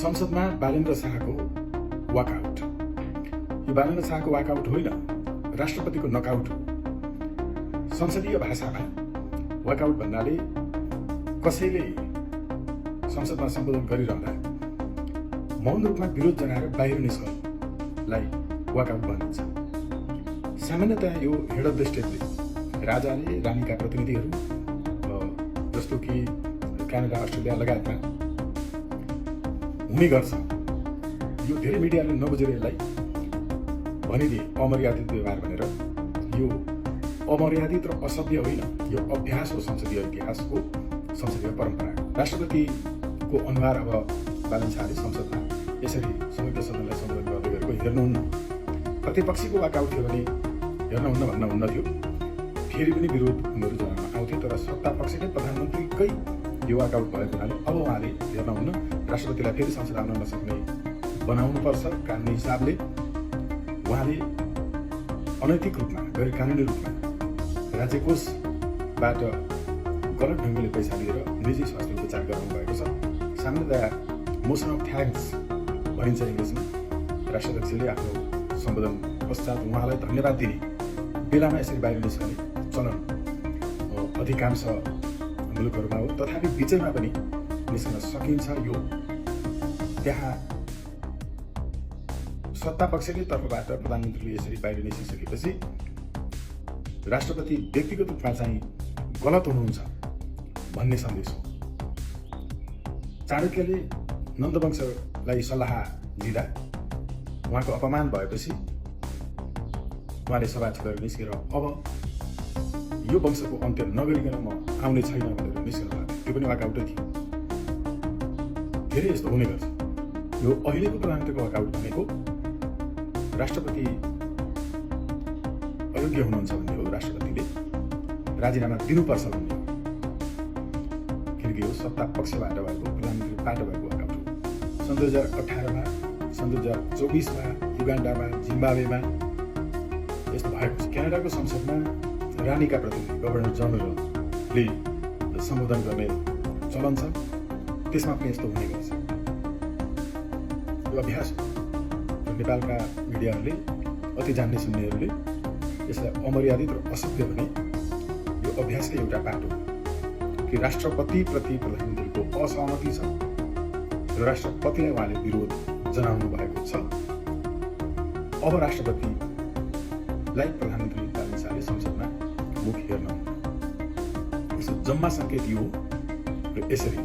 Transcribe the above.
संसदमा बालेन्द्र शाहको वाकआउट। यो बालेन्द्र शाहको वाकआउट होइन, राष्ट्रपतिको नकआउट हो। संसदीय भाषामा वाकआउट भन्नाले कसैले संसदमा सम्बोधन गरिरहँदा मौन रूपमा विरोध जनाएर बाहिर निस्कनुलाई वाकआउट भनिन्छ। सामान्यतया यो हेड अफ द स्टेटले, राजाले रानीका प्रतिनिधिहरू जस्तो कि क्यानाडा, अस्ट्रेलिया लगायतमा हुने गर्छ। यो धेरै मिडियाले नबुझेर यसलाई भनिदिए अमर्यादित व्यवहार भनेर। यो अमर्यादित र असभ्य होइन, यो अभ्यास हो संसदीय इतिहासको, संसदीय परम्परा। राष्ट्रपतिको अनुहार अब बालेन्द्र शाहले संसदमा यसरी संयुक्त सदनलाई सम्बोधन गर्दै गरेको हेर्नुहुन्न। प्रतिपक्षीको वाकआउट थियो भने हेर्नुहुन्न भन्न हुन्न थियो, फेरि पनि विरोध उनीहरू जनाउन आउँथ्यो। तर सत्ता पक्षले प्रधानमन्त्रीकै यो वाकआउट भएको हुनाले अब उहाँले हेर्नुहुन्न, राष्ट्रपतिलाई फेरि संसद आउन नसक्ने बनाउनुपर्छ कानुनी हिसाबले। उहाँले अनैतिक रूपमा, गैर कानुनी रूपमा राज्यकोषबाट गलत ढङ्गले पैसा लिएर निजी स्वास्थ्य उपचार गराउनु भएको छ। सामान्यतया मोसन अफ थ्याङ्क्स भनिन्छ इङ्ग्लिसमा। राष्ट्रपतिले आफ्नो सम्बोधन पश्चात उहाँलाई धन्यवाद दिने बेलामा यसरी बाहिर निस्कने चलन अधिकांश मुलुकहरूमा हो। तथापि बिचैमा पनि निस्कन सकिन्छ। यो त्यहाँ सत्ता पक्षकै तर्फबाट प्रधानमन्त्रीले यसरी बाहिर निस्किसकेपछि राष्ट्रपति व्यक्तिगत रूपमा चाहिँ गलत हुनुहुन्छ भन्ने सन्देश हो। चाणक्यले नन्दवंशलाई सल्लाह दिँदा उहाँको अपमान भएपछि उहाँले सभा छोडेर निस्केर अब यो वंशको अन्त्य नगरिकन म आउने छैन भनेर निस्कनु भएको थियो। त्यो पनि वाकआउटै थियो। धेरै यस्तो हुने गर्छ। यो अहिलेको प्रधानमन्त्रीको वाकआउट भनेको राष्ट्रपति अयोग्य हुनुहुन्छ भन्ने हो। राष्ट्रपतिले राजीनामा दिनुपर्छ भन्ने हो। किनकि यो सत्ता पक्षबाट भएको, प्रधानमन्त्रीबाट भएको वाकआउट हो। सन् 2018मा, सन् 2024मा युगान्डामा, जिम्बाब्वेमा यस्तो भएको छ। क्यानाडाको संसदमा रानीका प्रतिनिधि, गभर्नर जनरलले सम्बोधन गर्ने चलन छ। त्यसमा पनि यस्तो हुने गर्छ। यो अभ्यास हो। नेपालका मिडियाहरूले, अति जान्ने सुन्नेहरूले यसलाई अमर्यादित र असभ्य भने यो अभ्यासकै एउटा बाटो हो कि राष्ट्रपतिप्रति प्रधानमन्त्रीको असहमति छ र राष्ट्रपतिलाई उहाँले विरोध जनाउनु भएको छ। अब राष्ट्रपतिलाई प्रधानमन्त्री बालेन्द्र शाहले संसदमा मुख हेर्न, यसो जम्मा सङ्केत यो हो र यसरी